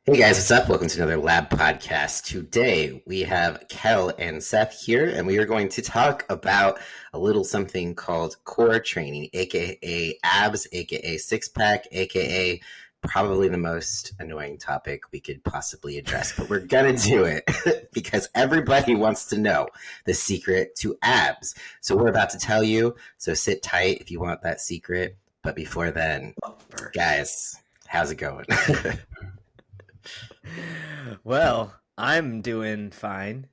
Hey guys, what's up? Welcome to another lab podcast. Today we have Kel and Seth here, and we are going to talk about a little something called core training, aka abs, aka six pack, aka probably the most annoying topic we could possibly address. But we're gonna do it because everybody wants to know the secret to abs. So we're about to tell you, so sit tight if you want that secret. But before then, guys, how's it going? Well, I'm doing fine.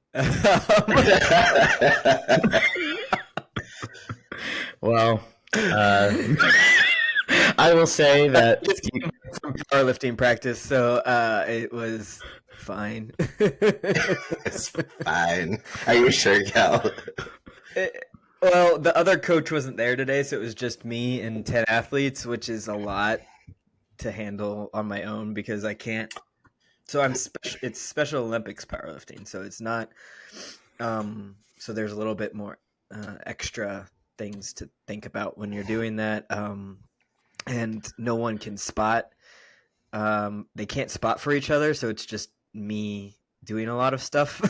Well, uh, I will say that Just came from powerlifting practice, so it was fine. It's fine. Are you sure, Cal? Well, the other coach wasn't there today, so it was just me and 10 athletes, which is a lot to handle on my own because I can't. So it's Special Olympics powerlifting, so it's not. So there's a little bit more extra things to think about when you're doing that. And no one can spot. They can't spot for each other, so it's just me doing a lot of stuff.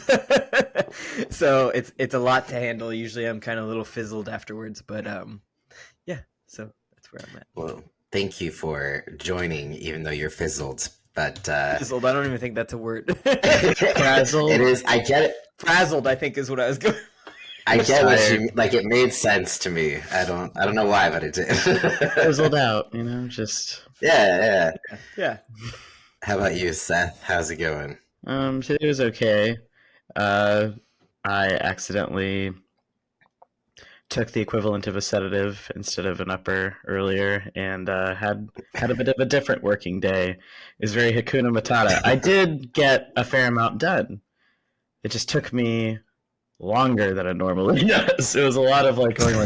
So it's a lot to handle. Usually I'm kind of a little fizzled afterwards, but yeah, so that's where I'm at. Well, thank you for joining, even though you're fizzled. But Fizzled, I don't even think that's a word. frazzled. it is. I get it. Frazzled, I think is what I was going. I get what tired. you like. It made sense to me. I don't know why, but it did. Fizzled out, just Yeah, yeah. Yeah. How about you, Seth? How's it going? today was okay. I accidentally took the equivalent of a sedative instead of an upper earlier, and had a bit of a different working day. It was very Hakuna Matata. I did get a fair amount done. It just took me longer than it normally does. It was a lot of going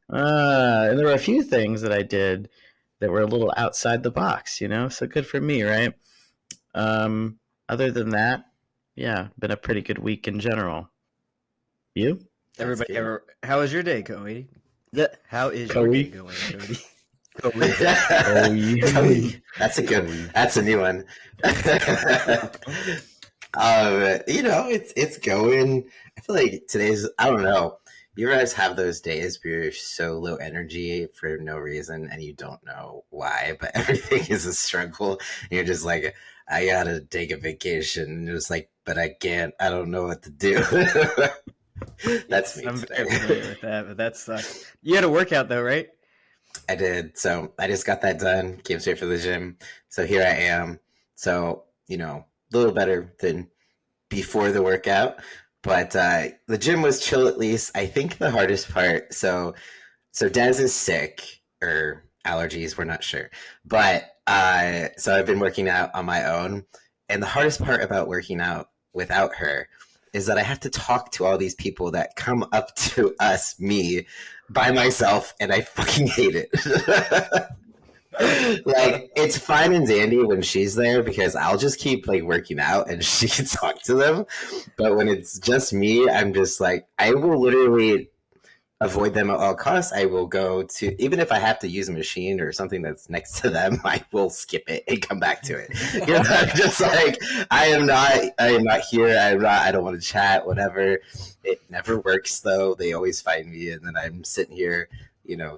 and there were a few things that I did that were a little outside the box, so good for me, right? Other than that, yeah, been a pretty good week in general. You? Everybody good. ever? How is your day, Cody? How is your Cody? day going, Cody? Cody. That's a good. That's a new one. It's going. I feel like today's. I don't know. You guys have those days where you're so low energy for no reason and you don't know why, but everything is a struggle. And you're just like, I gotta take a vacation. And you're just like, but I can't. I don't know what to do. That's me I'm today. very familiar with that, but that sucks. You had a workout though, right? I did. So I just got that done. Came straight from the gym. So here I am. So, a little better than before the workout. But the gym was chill at least. I think the hardest part. So Des is sick or allergies. We're not sure. But so I've been working out on my own. And the hardest part about working out without her is that I have to talk to all these people that come up to me, by myself, and I fucking hate it. Like, it's fine and dandy when she's there because I'll just keep working out and she can talk to them. But when it's just me, I'm just like, I will literally avoid them at all costs. I will go to, even if I have to use a machine or something that's next to them, I will skip it and come back to it. Just like, I am not here. I don't want to chat, whatever. It never works though. They always find me and then I'm sitting here,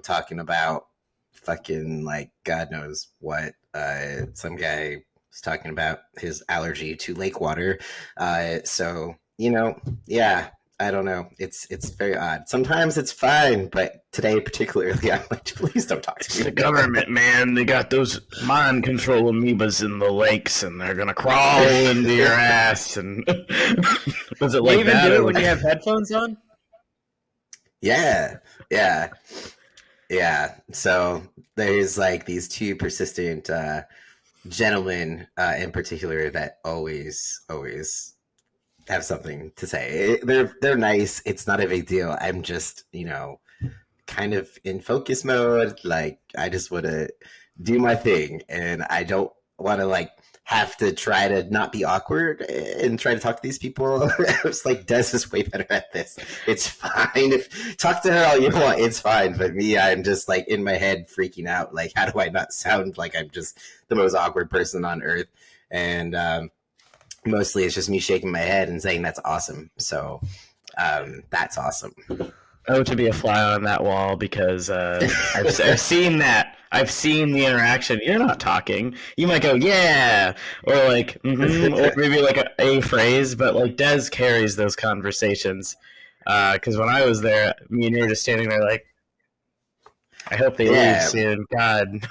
talking about fucking God knows what. Some guy was talking about his allergy to lake water. So, yeah, I don't know. It's very odd. Sometimes it's fine, but today particularly, I'm like, please don't talk to me. The government, man, they got those mind control amoebas in the lakes, and they're gonna crawl into your ass. And was it You like even that? do or it when like- you have headphones on? Yeah, yeah, yeah. So there's these two persistent gentlemen in particular that always have something to say. They're nice. It's not a big deal. I'm just kind of in focus mode. Like I just want to do my thing, and I don't want to have to try to not be awkward and try to talk to these people. I was like, Des is way better at this. It's fine. If talk to her all you want, it's fine. But me, I'm just in my head freaking out. Like, how do I not sound like I'm just the most awkward person on earth? and mostly it's just me shaking my head and saying that's awesome. So that's awesome. Oh, to be a fly on that wall, because I've seen that. I've seen the interaction. You're not talking. You might go, yeah, or like, or maybe like a phrase, but like Des carries those conversations. Because when I was there, me and you were just standing there like, I hope they leave soon. God.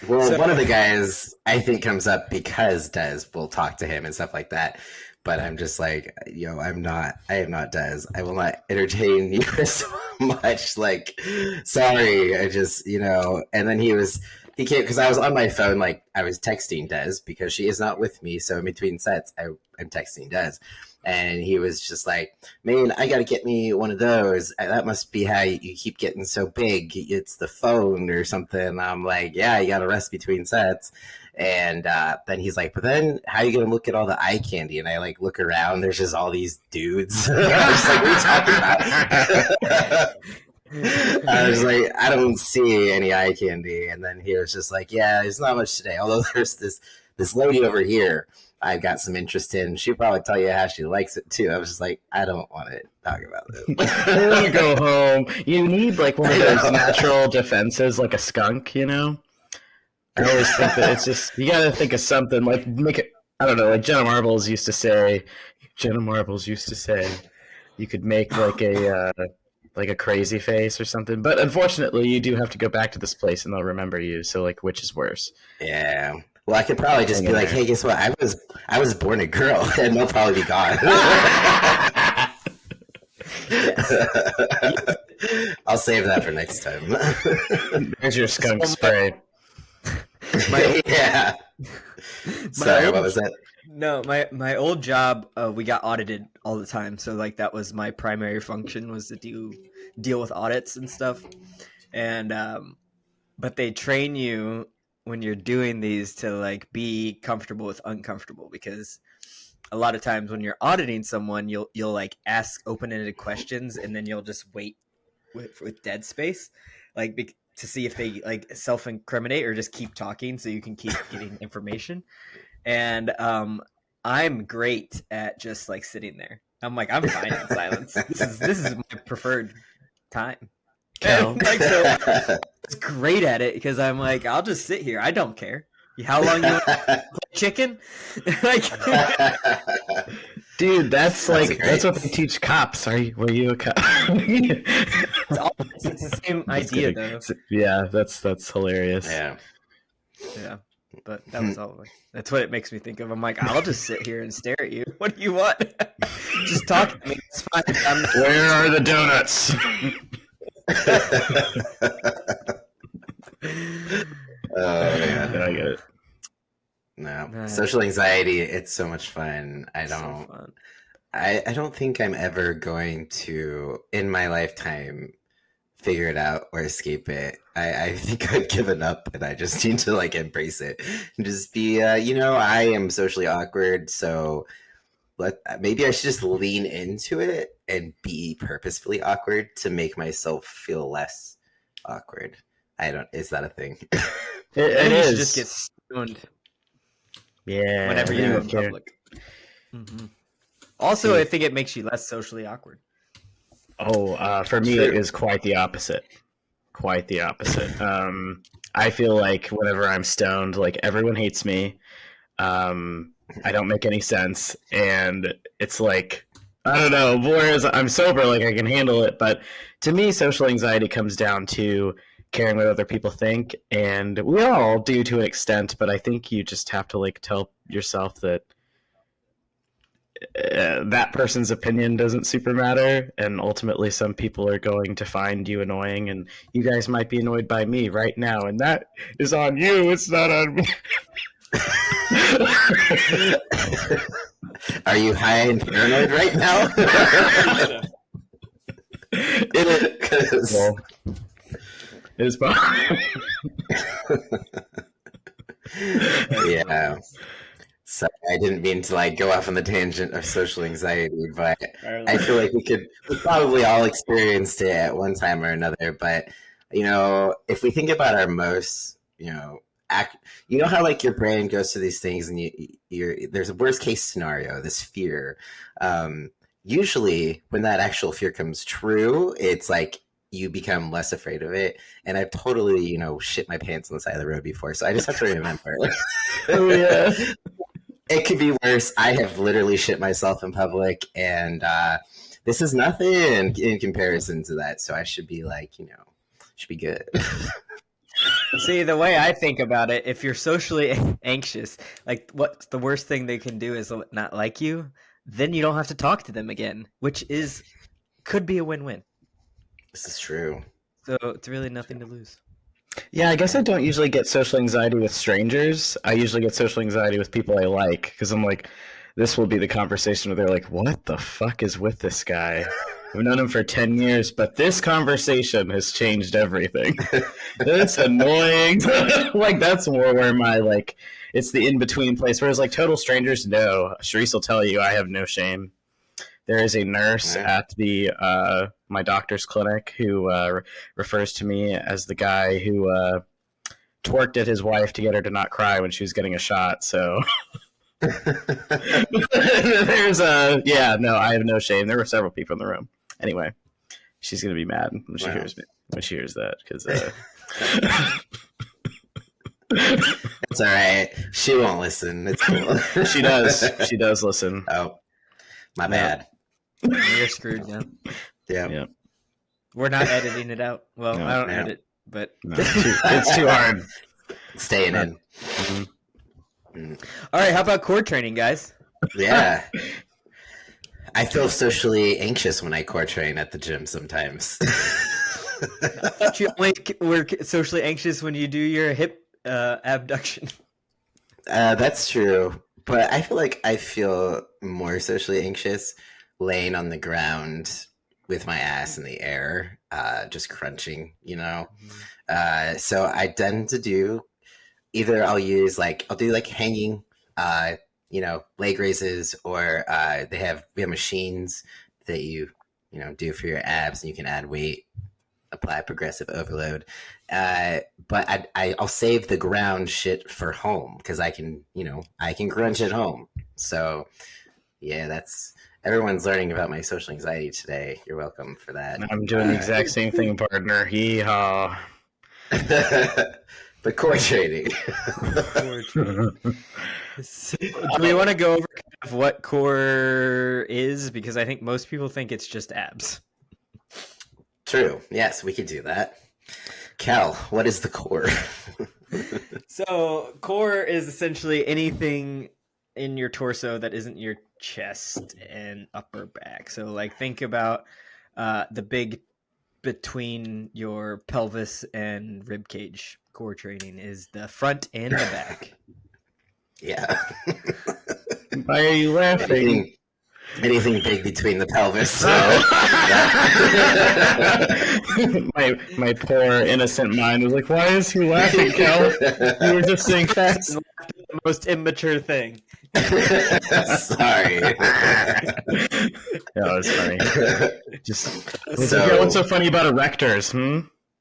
Well, one of the guys I think comes up because Des will talk to him and stuff like that. But I'm just like, I am not Des. I will not entertain you so much. Like, sorry. I just, and then he came, because I was on my phone, like I was texting Des because she is not with me. So in between sets, I'm texting Des. And he was just like, man, I got to get me one of those. That must be how you keep getting so big. It's the phone or something. I'm like, yeah, you got to rest between sets. And then he's like, but then how are you going to look at all the eye candy? And I like look around, there's just all these dudes. I was like, what are you talking about? I was like, I don't see any eye candy. And then he was just like, yeah, there's not much today. Although there's this lady over here I've got some interest in. She'll probably tell you how she likes it too. I was just like, I don't want to talk about this. You go home. You need like one of those natural defenses, like a skunk, I always think that it's just, you gotta think of something, like make it, I don't know, like Jenna Marbles used to say, you could make like a crazy face or something. But unfortunately, you do have to go back to this place and they'll remember you. So like, which is worse? Yeah. Well, I could probably just be like, hey, guess what? I was born a girl, and they'll probably be gone. I'll save that for next time. There's your skunk spray. Yeah. Sorry, what was that? No, my old job, we got audited all the time. So like that was my primary function, was to deal with audits and stuff. And but they train you when you're doing these to like be comfortable with uncomfortable, because a lot of times when you're auditing someone, you'll like ask open-ended questions and then you'll just wait with dead space, like to see if they like self-incriminate or just keep talking so you can keep getting information. And I'm great at just like sitting there. I'm like, I'm fine in silence. This is my preferred time. And, like, so I was great at it because I'm like, I'll just sit here. I don't care. How long you want to play chicken? Dude, that's what they teach cops. Were you a cop? It's the same idea though. Yeah, that's hilarious. Yeah. But that was all. That's what it makes me think of. I'm like, I'll just sit here and stare at you. What do you want? Just talk to me. It's fine. Where are the donuts? Oh man, I get it. No, social anxiety. It's so much fun. I don't think I'm ever going to, in my lifetime, figure it out or escape it. I think I've given up, and I just need to like embrace it and just be. I am socially awkward, so maybe I should just lean into it and be purposefully awkward to make myself feel less awkward. Is that a thing? It is. Just get stoned. Yeah. Whenever you go in public. Mm-hmm. Also, I think it makes you less socially awkward. Oh, for me, it is quite the opposite. Quite the opposite. I feel like whenever I'm stoned, like everyone hates me. I don't make any sense, and it's like, I don't know. Whereas I'm sober, like I can handle it. But to me, social anxiety comes down to caring what other people think, and we all do to an extent. But I think you just have to like tell yourself that that person's opinion doesn't super matter, and ultimately some people are going to find you annoying, and you guys might be annoyed by me right now, and that is on you. It's not on me. Are you high and paranoid right now? Well, it is fine. Yeah. So I didn't mean to like go off on the tangent of social anxiety, but I feel like we probably all experienced it at one time or another. But if we think about our most act. You know how like your brain goes to these things, and there's a worst case scenario, this fear. Usually, when that actual fear comes true, it's like you become less afraid of it. And I've totally, shit my pants on the side of the road before, so I just have to remember. Oh yeah. It could be worse. I have literally shit myself in public, and this is nothing in comparison to that. So I should be like, should be good. See, the way I think about it, if you're socially anxious, like what's the worst thing they can do is not like you, then you don't have to talk to them again, which could be a win-win. This is true. So it's really nothing to lose. Yeah, I guess I don't usually get social anxiety with strangers. I usually get social anxiety with people I like, because I'm like, this will be the conversation where they're like, what the fuck is with this guy? I've known him for 10 years, but this conversation has changed everything. It's annoying. Like, that's more where my, like, it's the in-between place. Whereas, like, total strangers, no. Sharice will tell you I have no shame. There is a nurse at the my doctor's clinic who refers to me as the guy who twerked at his wife to get her to not cry when she was getting a shot. So there's I have no shame. There were several people in the room. Anyway, she's gonna be mad when she hears that because. It's all right. She won't listen. It's cool. She does. She does listen. Oh, my bad. You're screwed now. Yeah. We're not editing it out. Well, No, I don't no. edit, but It's too hard. Staying in. All right. How about core training, guys? Yeah. I feel socially anxious when I core train at the gym sometimes. I thought you only were socially anxious when you do your hip abduction. That's true. But I feel like I feel more socially anxious laying on the ground with my ass in the air, just crunching, So I tend to do either I'll do hanging, leg raises, or we have machines that you do for your abs, and you can add weight, apply progressive overload. But I'll save the ground shit for home because I can crunch at home. So yeah, everyone's learning about my social anxiety today. You're welcome for that. I'm doing the exact same thing, partner. Yeehaw. But core training. So, do we want to go over kind of what core is? Because I think most people think it's just abs. True. Yes, we could do that. Cal, what is the core? So core is essentially anything in your torso that isn't your chest and upper back. So like think about the big between your pelvis and rib cage. Core training is the front and the back. Yeah. Why are you laughing? Anything big between the pelvis. So. my poor innocent mind was like, "Why is he laughing, Cal? You were just saying facts." The most immature thing. Sorry. That was funny. What's so funny about erectors?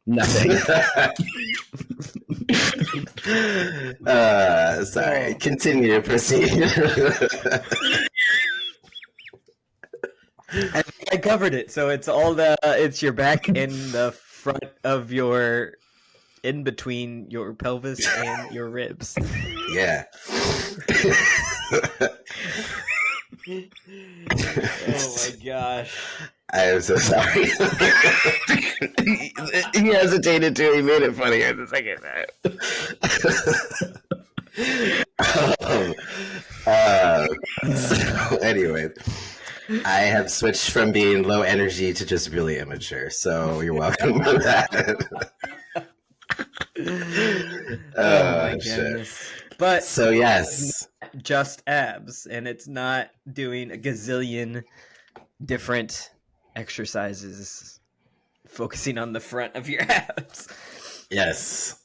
Nothing. Sorry. Continue. Proceed. I covered it, so it's it's your back and the front of your in between your pelvis and your ribs. Yeah. Oh my gosh. I am so sorry. He hesitated too. He made it funny at the second time. So anyway, I have switched from being low energy to just really immature. So you're welcome for that. Oh my goodness. But so yes, just abs, and it's not doing a gazillion different exercises focusing on the front of your abs. Yes.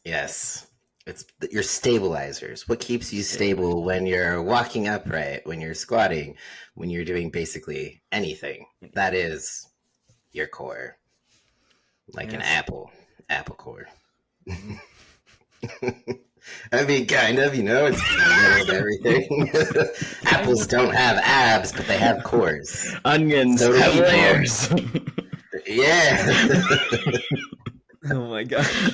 It's your stabilizers. What keeps you stable when you're walking upright, when you're squatting, when you're doing basically anything. That is your core. Like an apple core. I mean, kind of, it's kind of everything. Apples don't have abs, but they have cores. Onions So do have people. layers. Yeah. Oh my gosh.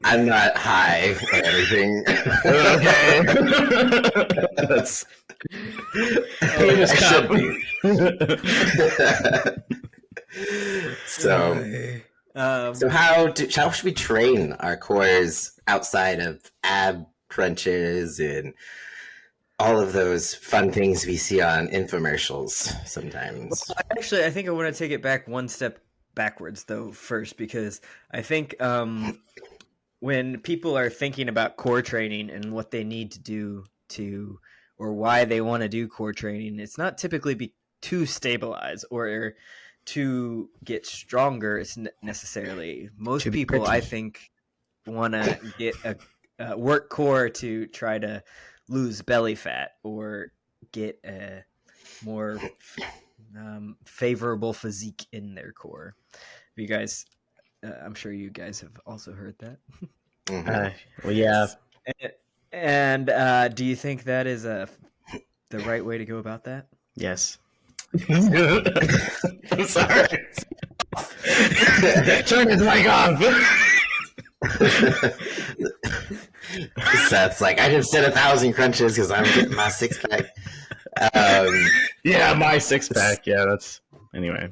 I'm not high or anything. Okay. That's I should be. So how should we train our cores outside of ab crunches and all of those fun things we see on infomercials sometimes? Well, actually, I think I want to take it back one step backwards though first, because I think when people are thinking about core training and what they need to do or why they want to do core training, it's not typically to stabilize or to get stronger. It's necessarily most people, I think, want to get a work core to try to lose belly fat or get a more favorable physique in their core. You guys, I'm sure you guys have also heard that. Well, yeah. And do you think that is the right way to go about that? Yes. I'm sorry. Turn his mic off. Seth's like, I just did 1,000 crunches because I'm getting my 6-pack. Yeah, my 6-pack. Yeah, that's anyway.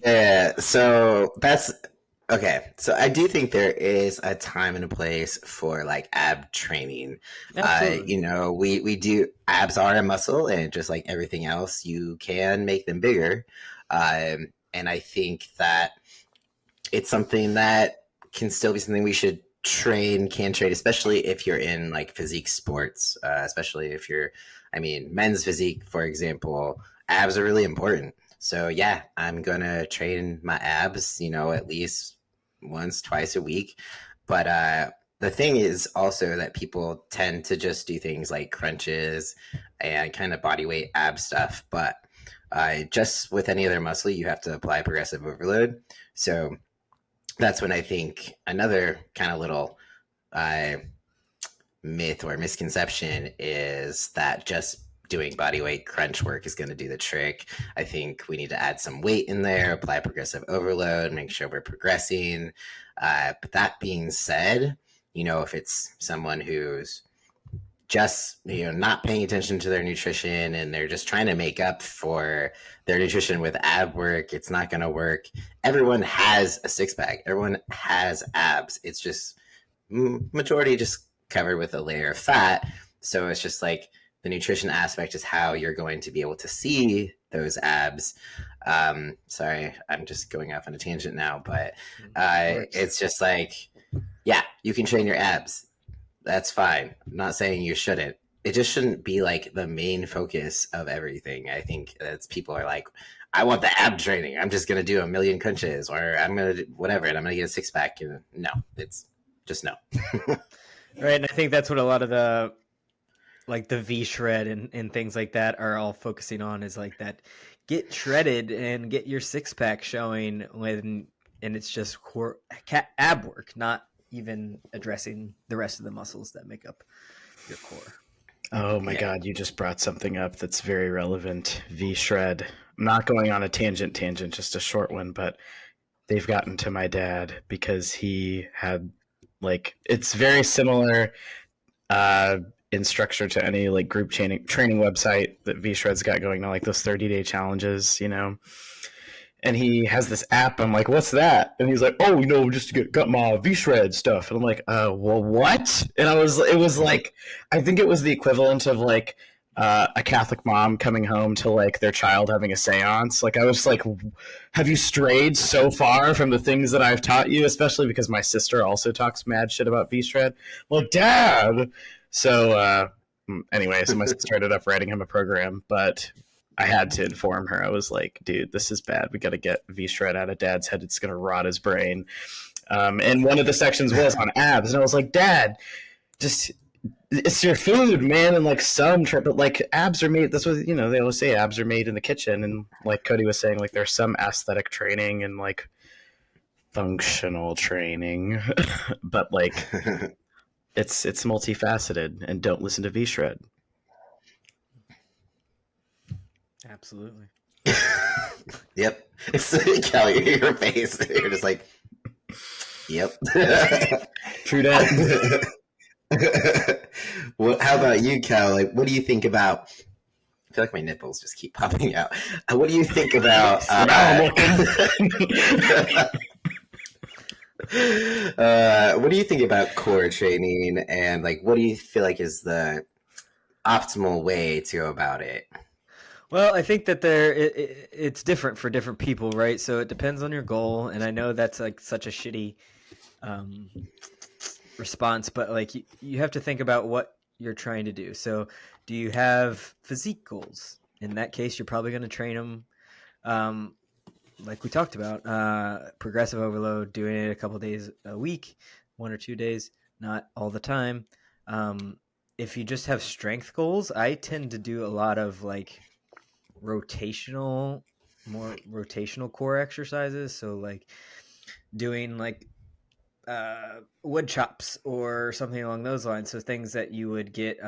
Yeah, so that's okay. So I do think there is a time and a place for like ab training. We do, abs are a muscle, and just like everything else, you can make them bigger. And I think that it's something that can still be something we should can train, especially if you're in like physique sports, especially if men's physique, for example, abs are really important. So yeah, I'm gonna train my abs, at least once, twice a week. But the thing is also that people tend to just do things like crunches and kind of body weight ab stuff. But just with any other muscle, you have to apply progressive overload. So that's when I think another kind of little myth or misconception is that just doing body weight crunch work is going to do the trick. I think we need to add some weight in there, apply progressive overload, make sure we're progressing. But that being said, if it's someone who's just not paying attention to their nutrition and they're just trying to make up for their nutrition with ab work, it's not going to work. Everyone has a 6-pack. Everyone has abs. It's just majority just covered with a layer of fat. So it's just like the nutrition aspect is how you're going to be able to see those abs. Sorry, I'm just going off on a tangent now, but it's just like, yeah, you can train your abs. That's fine. I'm not saying you shouldn't. It just shouldn't be like the main focus of everything. I think that's people are like, I want the ab training. I'm just going to do 1,000,000 crunches, or I'm going to do whatever, and I'm going to get a 6-pack. And no, it's just no. Right. And I think that's what a lot of the V shred and things like that are all focusing on, is like that get shredded and get your 6-pack showing and it's just ab work, not even addressing the rest of the muscles that make up your core. Oh my God, you just brought something up that's very relevant. V-shred. I'm not going on a tangent, just a short one, but they've gotten to my dad because he had it's very similar in structure to any group training website that V-shred's got going on, like those 30-day challenges, And he has this app. I'm like, what's that? And he's like, oh, just got my V-shred stuff. And I'm like, well, what? And it was like, I think it was the equivalent of a Catholic mom coming home to their child having a seance. I was like, have you strayed so far from the things that I've taught you? Especially because my sister also talks mad shit about V-shred. Well, Dad. So anyway, so my sister ended up writing him a program, but I had to inform her. I was like, dude, this is bad. We got to get V-shred out of Dad's head. It's going to rot his brain. And one of the sections was on abs. And I was like, Dad, it's your food, man. And but abs are made. That's what, they always say, abs are made in the kitchen. And like Cody was saying, there's some aesthetic training and functional training, but like it's multifaceted. And don't listen to V-Shred. Absolutely. Yep. It's Kelly, your face. You're just like, yep. True that. Well, how about you, Cal? Like, what do you think about? I feel like my nipples just keep popping out. What do you think about? Now I'm looking. What do you think about core training, and like, what do you feel like is the optimal way to go about it? Well, I think that it's different for different people, right? So it depends on your goal, and I know that's like such a shitty response, but like you have to think about what you're trying to do. So do you have physique goals? In that case, you're probably going to train them like we talked about, progressive overload, doing it a couple days a week, 1 or 2 days, not all the time. If you just have strength goals, I tend to do a lot of like more rotational core exercises. So like doing like wood chops or something along those lines. So things that you would get,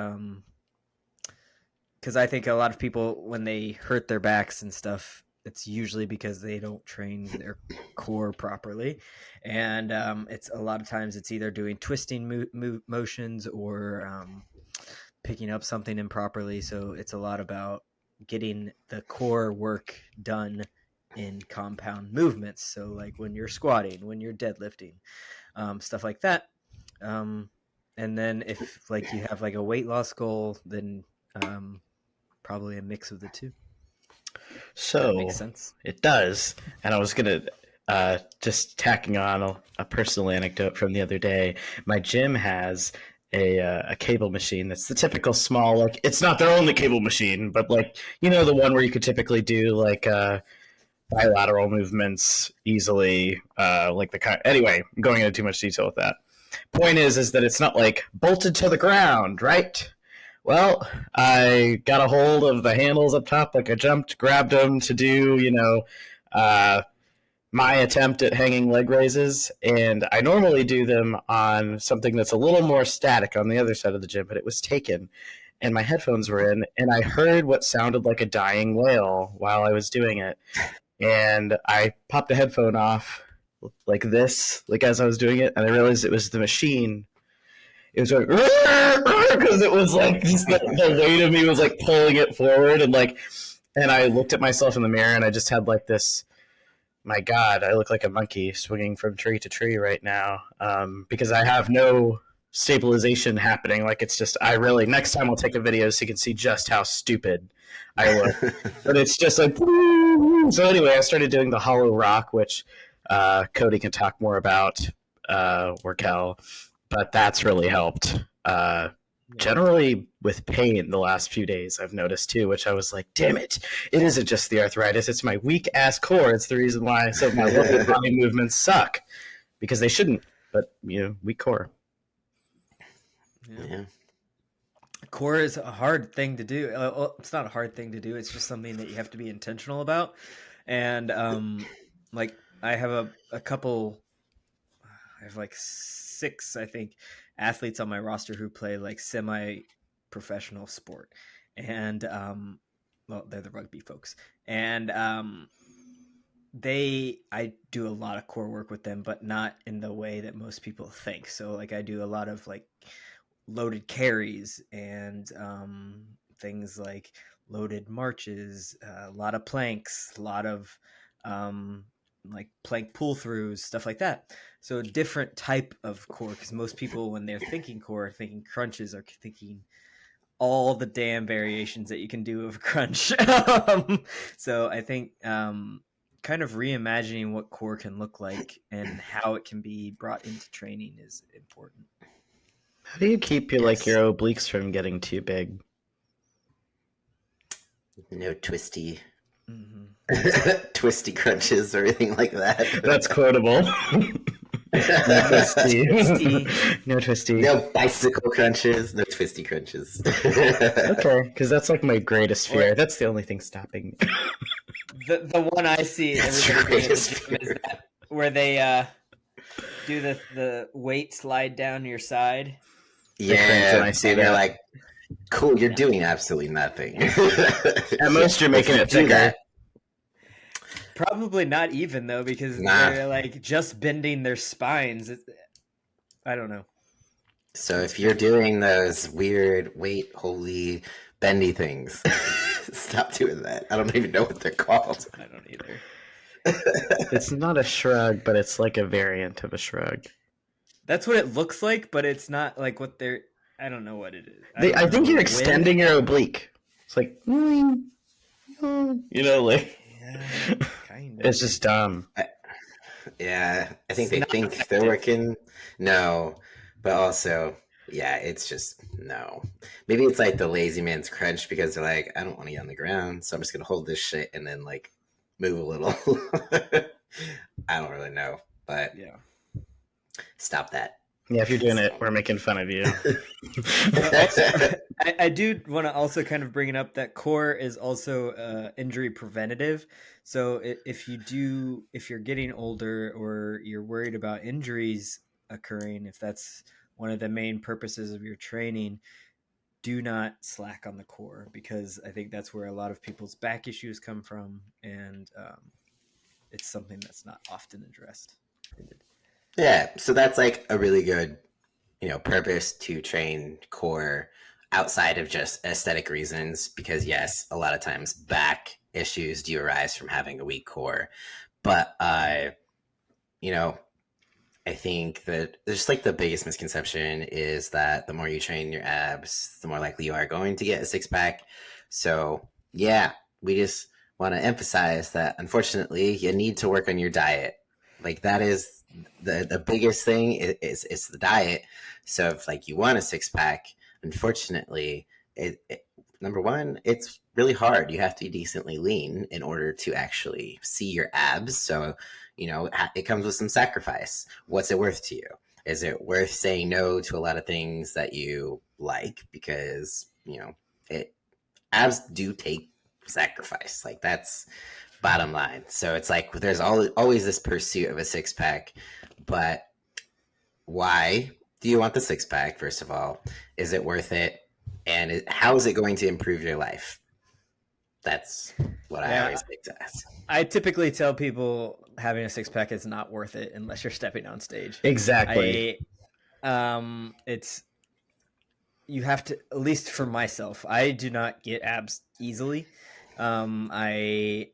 because I think a lot of people, when they hurt their backs and stuff, it's usually because they don't train their core properly. And it's a lot of times it's either doing twisting motions or picking up something improperly. So it's a lot about getting the core work done in compound movements. So like when you're squatting, when you're deadlifting, stuff like that. And then if like you have like a weight loss goal, then probably a mix of the two. So that makes sense. It does. And I was going to just tacking on a personal anecdote from the other day. My gym has a cable machine that's the typical small, like it's not their only cable machine, but like, you know, the one where you could typically do like bilateral movements easily, like the kind. Anyway, I'm going into too much detail with that. Point is that it's not like bolted to the ground, right? Well, I got a hold of the handles up top, like I jumped, grabbed them to do, you know, my attempt at hanging leg raises, and I normally do them on something that's a little more static on the other side of the gym, but it was taken, and my headphones were in, and I heard what sounded like a dying whale while I was doing it, and I popped a headphone off like this, like as I was doing it, and I realized it was the machine. It was like, because it was like just the weight of me was like pulling it forward, and like, and I looked at myself in the mirror, and I just had like this, my God, I look like a monkey swinging from tree to tree right now, because I have no stabilization happening. Like it's just, I really, next time I'll take a video so you can see just how stupid I look. But it's just like, so anyway, I started doing the hollow rock, which Cody can talk more about, or Kel, but that's really helped. Generally with pain the last few days I've noticed too, which I was like, damn it isn't just the arthritis, it's my weak ass core. It's the reason why some of my lower body movements suck, because they shouldn't, but you know, weak core. Yeah. Core is a hard thing to do. It's not a hard thing to do, it's just something that you have to be intentional about. And like I have a couple, I have like 6, I think, athletes on my roster who play like semi-professional sport, and well, they're the rugby folks, and I do a lot of core work with them, but not in the way that most people think. So like I do a lot of like loaded carries and things like loaded marches, a lot of planks, a lot of like plank pull throughs, stuff like that. So a different type of core, because most people, when they're thinking core, are thinking crunches, are thinking all the damn variations that you can do of a crunch. So I think kind of reimagining what core can look like and how it can be brought into training is important. How do you keep your like your obliques from getting too big? No twisty. Twisty crunches or anything like that. That's quotable. No twisty. No twisty. No bicycle crunches. No twisty crunches. Okay, because that's like my greatest fear. That's the only thing stopping me. The one I see everybody doing at the gym is that where they do the weight slide down your side. Yeah, when I see and you're that. like, cool, you're doing absolutely nothing. At most, you're making it do thicker. that, Probably not even though, because Nah. they're like just bending their spines. I don't know. so if you're doing those weird weight, holy, bendy things, stop doing that. I don't even know what they're called. I don't either. It's not a shrug, but it's like a variant of a shrug. That's what it looks like, but it's not like what they're. I don't know what it is. I think you're extending your oblique. It's like, you know, like Yeah, kind of. it's just dumb. Yeah, I think It's they not think effective. they're working. No, but also, yeah, it's just no. Maybe it's like the lazy man's crunch because they're like, I don't want to get on the ground, so I'm just gonna hold this shit and then like move a little. I don't really know, but Yeah. stop that. Yeah, if you're doing it, we're making fun of you. I do want to also kind of bring it up that core is also injury preventative. So if you're getting older or you're worried about injuries occurring, if that's one of the main purposes of your training, do not slack on the core, because I think that's where a lot of people's back issues come from, and it's something that's not often addressed. Yeah, so that's like a really good, purpose to train core outside of just aesthetic reasons, because yes, a lot of times back issues do arise from having a weak core. But I think that just like the biggest misconception is that the more you train your abs, the more likely you are going to get a six pack. So yeah, we just want to emphasize that unfortunately you need to work on your diet. Like that is the biggest thing is the diet. So if like you want a six pack, unfortunately, number one, it's really hard. You have to be decently lean in order to actually see your abs. So, it comes with some sacrifice. What's it worth to you? Is it worth saying no to a lot of things that you like? Because, abs do take sacrifice. Like that's bottom line. So it's like there's always this pursuit of a six pack, but why do you want the six pack? First of all, is it worth it? And how is it going to improve your life? That's what I always like to ask. I typically tell people having a six pack is not worth it unless you're stepping on stage. Exactly. It's you have to, at least for myself, I do not get abs easily. I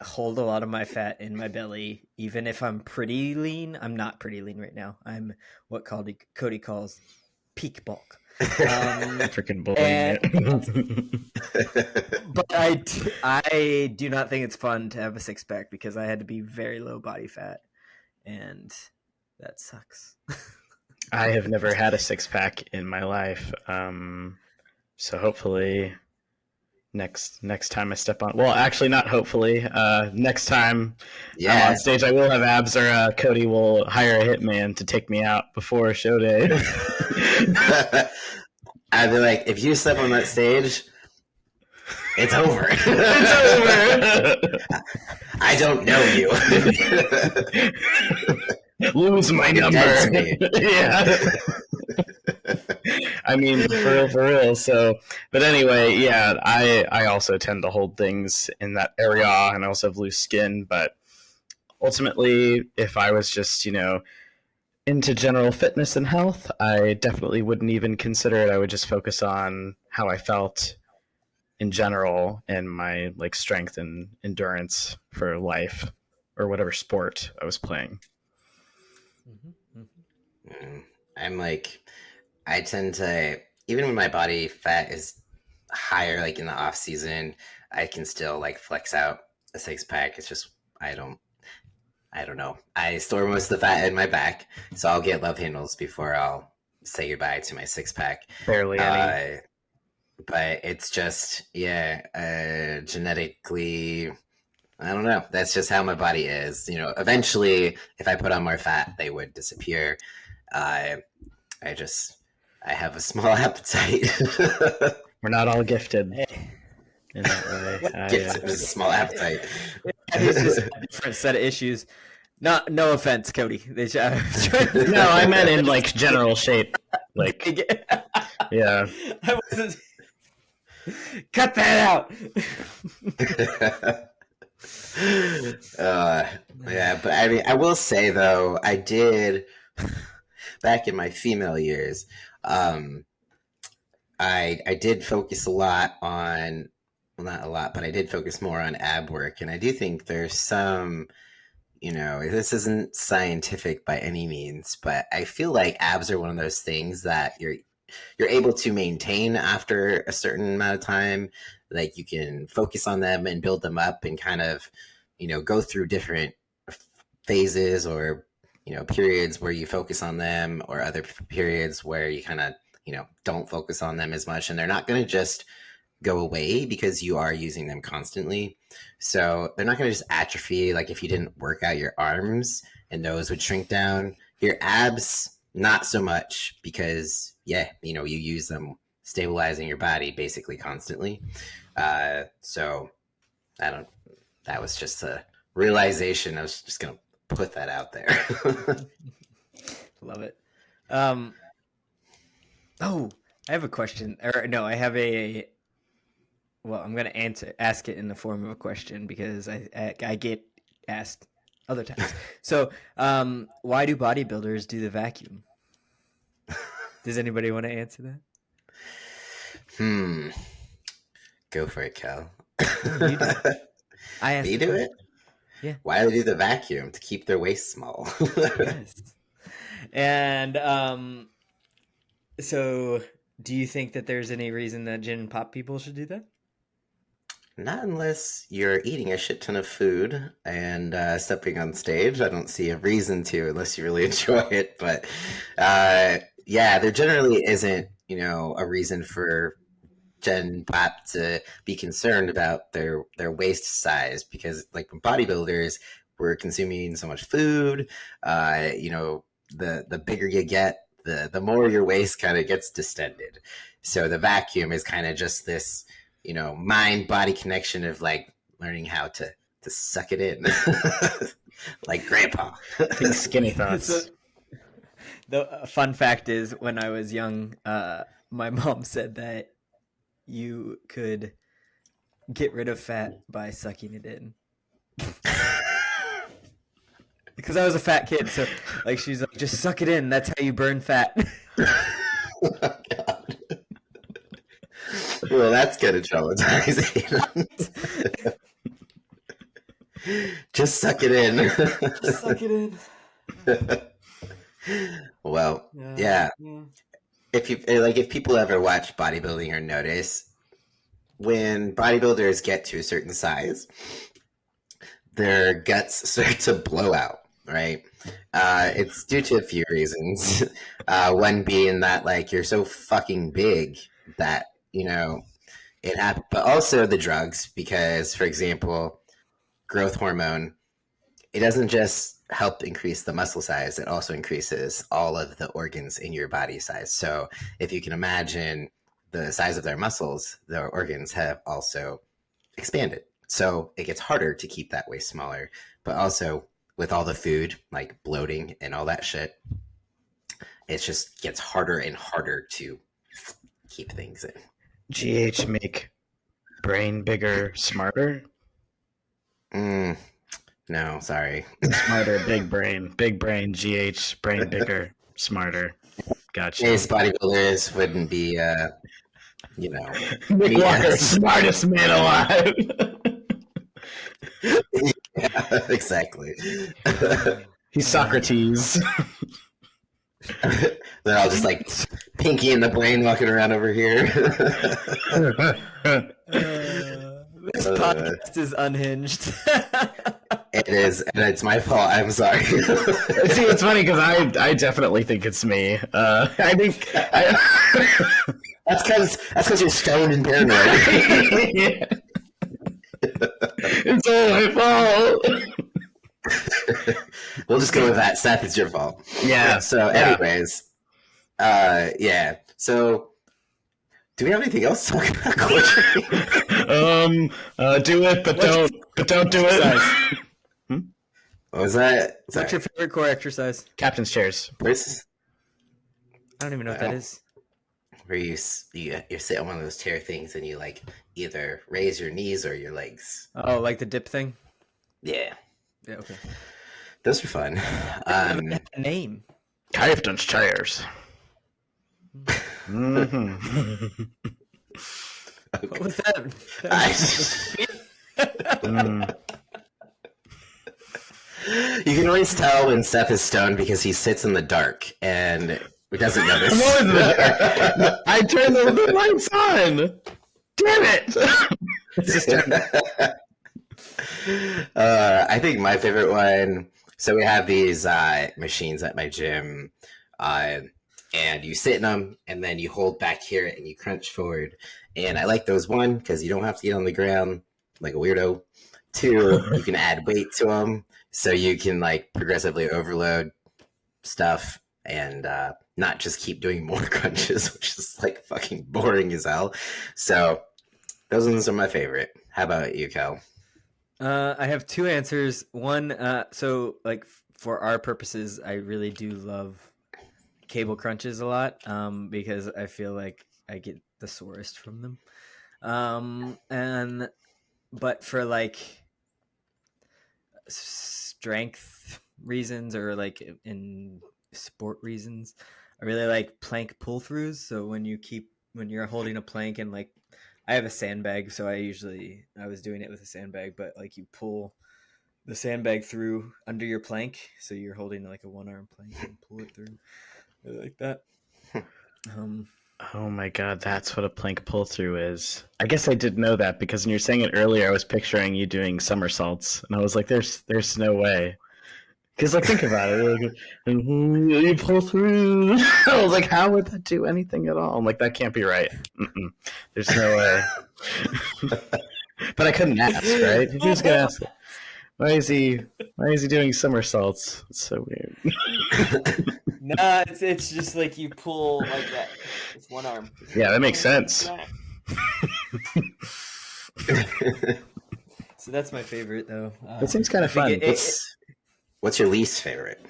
hold a lot of my fat in my belly, even if I'm pretty lean. I'm not pretty lean right now. I'm what Cody calls peak bulk. Freaking bullying But I do not think it's fun to have a six pack because I had to be very low body fat, and that sucks. I have never had a six pack in my life, so hopefully next time I step on. Well, actually, not hopefully. Next time I'm on stage, I will have abs, or Cody will hire a hitman to take me out before show day. I'd be like, if you step on that stage, it's over. It's over. I don't know you. Lose my number. Yeah. I mean, for real. So, but anyway, yeah, I also tend to hold things in that area, and I also have loose skin. But ultimately, if I was just, into general fitness and health, I definitely wouldn't even consider it. I would just focus on how I felt in general and my like strength and endurance for life or whatever sport I was playing. I'm like, I tend to, even when my body fat is higher, like in the off season, I can still like flex out a six pack. It's just, I don't know. I store most of the fat in my back, so I'll get love handles before I'll say goodbye to my six pack. Barely any. But it's just, genetically, I don't know. That's just how my body is. Eventually, if I put on more fat, they would disappear. I have a small appetite. We're not all gifted in that way. Gifted with a small appetite. It's just a different set of issues. No offense, Cody. They No, I meant in like general shape. Like, yeah. I wasn't. Cut that out. Yeah, but I mean, I will say though, I did back in my female years. I did focus a lot on, well, not a lot, but I did focus more on ab work, and I do think there's some, this isn't scientific by any means, but I feel like abs are one of those things that you're able to maintain after a certain amount of time. Like you can focus on them and build them up and kind of, go through different phases or, periods where you focus on them or other periods where you kind of, don't focus on them as much. And they're not going to just go away because you are using them constantly. So they're not going to just atrophy. Like if you didn't work out your arms and those would shrink down, your abs, not so much because you use them stabilizing your body basically constantly. So that was just a realization. I was just going to put that out there. Love it. I have a question. Or no, I have a. Well, I'm gonna ask it in the form of a question because I get asked other times. So, why do bodybuilders do the vacuum? Does anybody want to answer that? Go for it, Cal. No, you do. I asked. You do it? Yeah. Why do they do the vacuum? To keep their waist small. Yes. And so do you think that there's any reason that gin and pop people should do that? Not unless you're eating a shit ton of food and stepping on stage. I don't see a reason to unless you really enjoy it. But there generally isn't, a reason for Gen Pop to be concerned about their waist size because, like, when bodybuilders, we're consuming so much food. The bigger you get, the more your waist kind of gets distended. So the vacuum is kind of just this, mind body connection of like learning how to suck it in, like grandpa. Skinny thoughts. So, the fun fact is, when I was young, my mom said that you could get rid of fat by sucking it in. Because I was a fat kid, so like she's like, just suck it in. That's how you burn fat. Oh, God. Well, that's kind of traumatizing. Just suck it in. Just suck it in. Well, yeah. If people ever watch bodybuilding or notice, when bodybuilders get to a certain size, their guts start to blow out, right? It's due to a few reasons. One being that, like, you're so fucking big that, it happens. But also the drugs, because, for example, growth hormone, it doesn't just help increase the muscle size, it also increases all of the organs in your body size. So if you can imagine the size of their muscles, their organs have also expanded. So it gets harder to keep that waist smaller. But also with all the food, like bloating and all that shit, it just gets harder and harder to keep things in. GH make brain bigger, smarter? No, sorry. Smarter, big brain, GH, brain bigger, smarter. Gotcha. Ace bodybuilders wouldn't be, Nick Walker, smartest man alive. Yeah, exactly. He's Socrates. They're all just like Pinky in the Brain walking around over here. This podcast is unhinged. It is, and it's my fault. I'm sorry. See, it's funny because I definitely think it's me. I think that's because you're stoned and paranoid. Yeah. It's all my fault. We'll just go with that. Seth, it's your fault. Yeah. So, anyways, yeah. So, do we have anything else to talk about? Do it, but don't do it. What was that? Sorry. What's your favorite core exercise? Captain's chairs. Where's I don't even know what that is. where you sit on one of those chair things and you like either raise your knees or your legs. Oh, like the dip thing? Yeah, Yeah, okay. those are fun. A name. Captain's chairs. Mm-hmm. What was that? You can always tell when Seth is stoned because he sits in the dark and doesn't notice. I turned the lights on. Damn it! I think my favorite one. So we have these machines at my gym, and you sit in them, and then you hold back here and you crunch forward. And I like those, one, because you don't have to get on the ground like a weirdo. Two, you can add weight to them, so you can like progressively overload stuff and not just keep doing more crunches, which is like fucking boring as hell. So those ones are my favorite. How about you, Cal? I have two answers. One, so like for our purposes, I really do love cable crunches a lot because I feel like I get the sorest from them. But for like strength reasons or like in sport reasons, I really like plank pull throughs. So when you're holding a plank and like I have a sandbag, so I was doing it with a sandbag, but like you pull the sandbag through under your plank, so you're holding like a one-arm plank and pull it through. I like that. Oh my god, that's what a plank pull through is. I guess I did know that because when you were saying it earlier, I was picturing you doing somersaults, and I was like, "There's no way." Because like, think about it, like, you pull through. I was like, "How would that do anything at all?" I'm like, "That can't be right. Mm-mm. There's no way." But I couldn't ask, right? You just gotta ask. Why is he doing somersaults? It's so weird. Nah, it's just like you pull like that. It's one arm. Yeah, that makes sense. So that's my favorite, though. That seems kind of fun. What's your least favorite?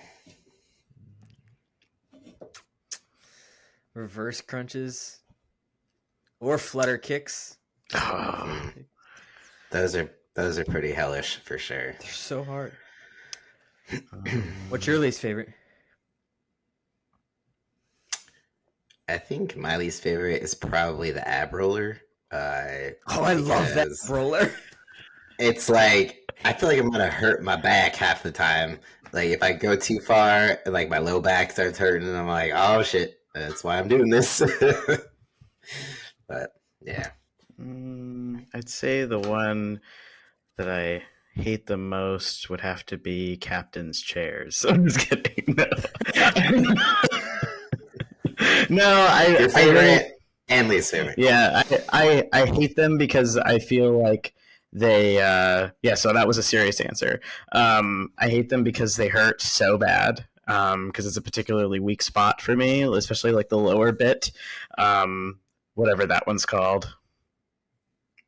Reverse crunches or flutter kicks. Oh. Those are pretty hellish for sure. They're so hard. What's your least favorite? I think my least favorite is probably the ab roller. I love that roller. It's like I feel like I'm gonna hurt my back half the time. Like if I go too far, like my low back starts hurting, and I'm like, oh shit, that's why I'm doing this. But yeah, I'd say the one that I hate the most would have to be captain's chairs. I'm just kidding. No, your favorite and least favorite. Yeah, I hate them because I feel like they. So that was a serious answer. I hate them because they hurt so bad. Because it's a particularly weak spot for me, especially like the lower bit. Whatever that one's called.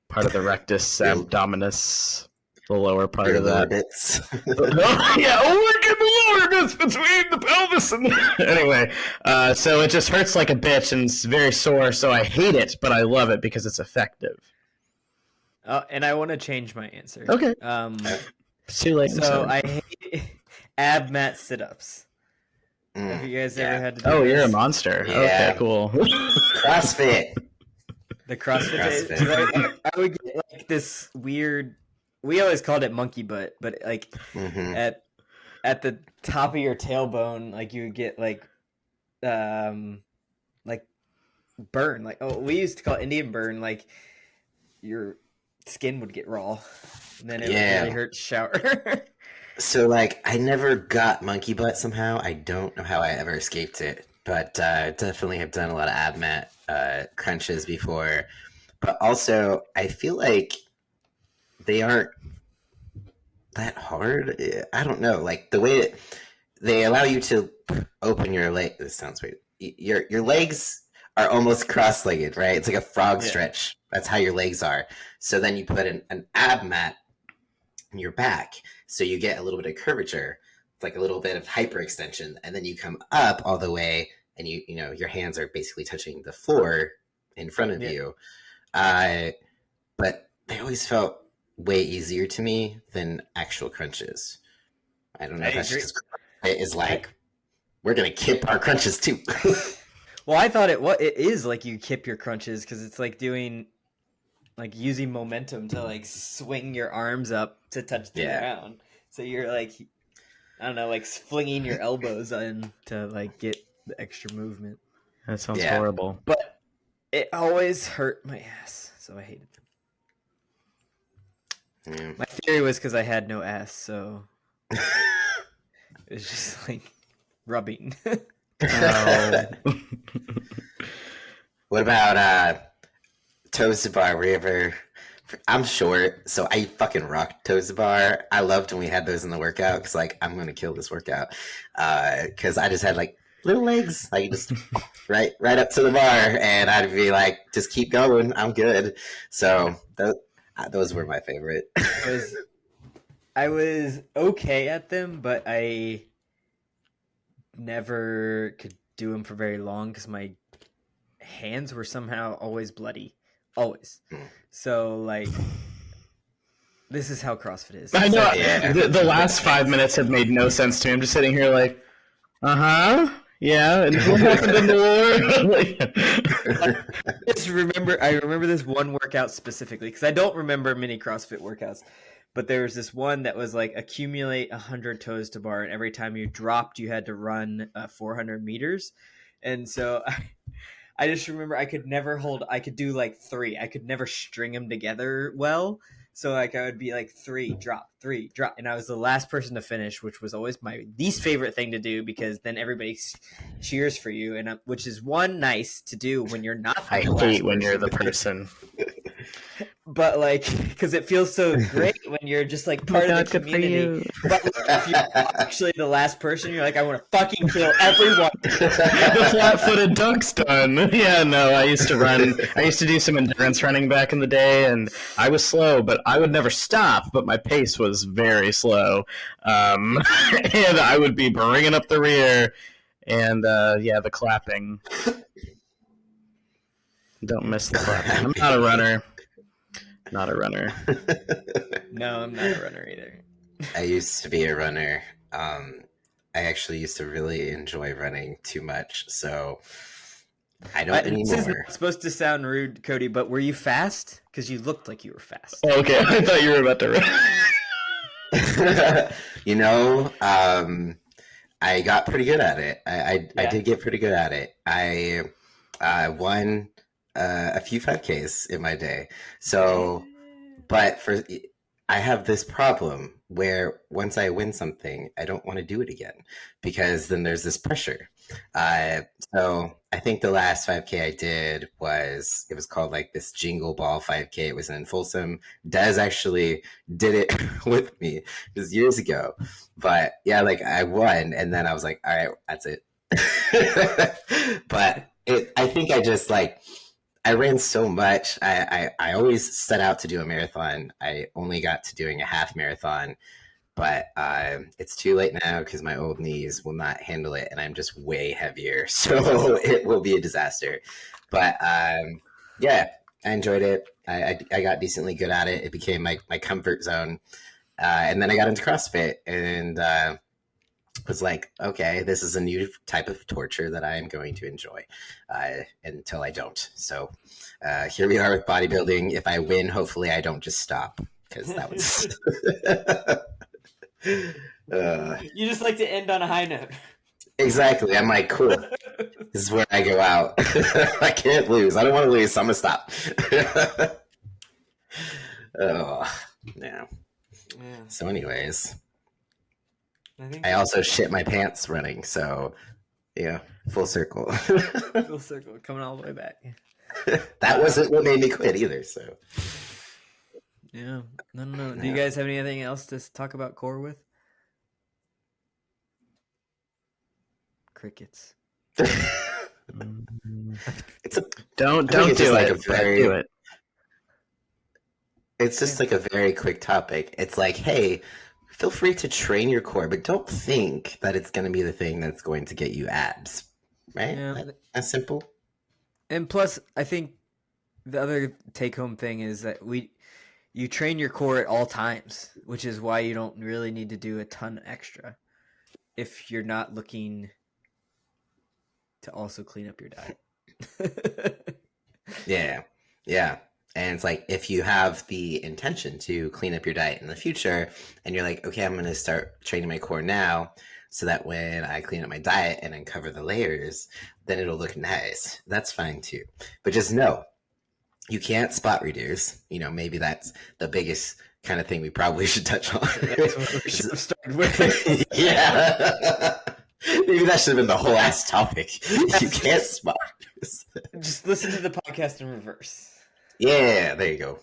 Part of the rectus abdominis. The lower part Your of that. bits. Look at the lower bits between the pelvis and anyway. So it just hurts like a bitch and it's very sore. So I hate it, but I love it because it's effective. And I want to change my answer. Okay. It's too late. So I hate ab mat sit-ups. Have you guys ever had to do Oh, this? you're a monster. Yeah. Okay, cool. CrossFit. The CrossFit days. I would get like this weird. We always called it monkey butt, but like at the top of your tailbone, like you would get like burn. Like we used to call it Indian burn. Like your skin would get raw, and then it would really hurt to shower. So like I never got monkey butt somehow. I don't know how I ever escaped it, but definitely have done a lot of ab mat crunches before. But also I feel like they aren't that hard. I don't know. Like the way they allow you to open your leg. This sounds weird. Your legs are almost cross-legged, right? It's like a frog stretch. That's how your legs are. So then you put an ab mat your back. So you get a little bit of curvature, like a little bit of hyperextension, and then you come up all the way, and you know your hands are basically touching the floor in front of you. But they always felt way easier to me than actual crunches. I don't know if that's agree. just because it is like we're gonna kip our crunches too. Well, I thought it is like you kip your crunches because it's like doing like using momentum to like swing your arms up to touch the ground. So you're like, I don't know, like flinging your elbows in to like get the extra movement. That sounds horrible. But it always hurt my ass, so I hated them. My theory was because I had no ass, so it was just like rubbing. What about toes to bar? Were you ever? I'm short, so I fucking rocked toes to bar. I loved when we had those in the workout because like I'm gonna kill this workout because I just had like little legs, like just right up to the bar, and I'd be like, just keep going, I'm good. So those were my favorite. I was okay at them, but I never could do them for very long because my hands were somehow always bloody, always. So like, this is how CrossFit is. I know. The last 5 minutes have made no sense to me. I'm just sitting here like, yeah. And what happened in the war? I remember this one workout specifically because I don't remember many CrossFit workouts. But there was this one that was like accumulate 100 toes to bar, and every time you dropped, you had to run 400 meters. And so I just remember I could do like 3. I could never string them together well. So like I would be like 3, drop, and I was the last person to finish, which was always my least favorite thing to do because then everybody cheers for you, and which is nice to do when you're not. I hate when you're the person. But like, because it feels so great when you're just like part of the community. But if you're actually the last person, you're like, I want to fucking kill everyone. The flat-footed dunk's done. Yeah, no, I used to do some endurance running back in the day, and I was slow, but I would never stop, but my pace was very slow. And I would be bringing up the rear, and the clapping. Don't miss the clapping. I'm not a runner. Not a runner. No, I'm not a runner either. I used to be a runner. I actually used to really enjoy running too much, so I don't anymore. This is not supposed to sound rude, Cody, but were you fast? Because you looked like you were fast. Oh, okay, I thought you were about to run. You know, I got pretty good at it. I did get pretty good at it. I won a few 5Ks in my day. So, but I have this problem where once I win something, I don't want to do it again because then there's this pressure. So I think the last 5K I did was called like this Jingle Ball 5K. It was in Folsom. Des actually did it with me. It was years ago, but yeah, like I won, and then I was like, all right, that's it. But I think I just like. I ran so much. I always set out to do a marathon. I only got to doing a half marathon, but it's too late now because my old knees will not handle it, and I'm just way heavier. So it will be a disaster. But yeah, I enjoyed it. I got decently good at it. It became my comfort zone. And then I got into CrossFit and was like, okay, this is a new type of torture that I am going to enjoy until I don't. So here we are with bodybuilding. If I win, hopefully I don't just stop because that was... You just like to end on a high note. Exactly. I'm like, cool. This is where I go out. I can't lose. I don't want to lose, so I'm going to stop. Oh, yeah. So anyways... I also shit my pants running, so yeah, full circle. Full circle, coming all the way back. That wasn't what made me quit either, so. Yeah, no. Do you guys have anything else to talk about core with? Crickets. It's a don't do it. Like do it. It's just like a very quick topic. It's like, hey, feel free to train your core, but don't think that it's going to be the thing that's going to get you abs, right? Yeah. That's simple. And plus, I think the other take-home thing is that you train your core at all times, which is why you don't really need to do a ton extra if you're not looking to also clean up your diet. Yeah. Yeah. And it's like if you have the intention to clean up your diet in the future and you're like, okay, I'm going to start training my core now so that when I clean up my diet and uncover the layers, then it'll look nice. That's fine too. But just know you can't spot reduce. You know, maybe that's the biggest kind of thing we probably should touch on. That's what we should have started with. Yeah. Maybe that should have been the whole ass topic. You can't spot reduce. Just listen to the podcast in reverse. Yeah, there you go.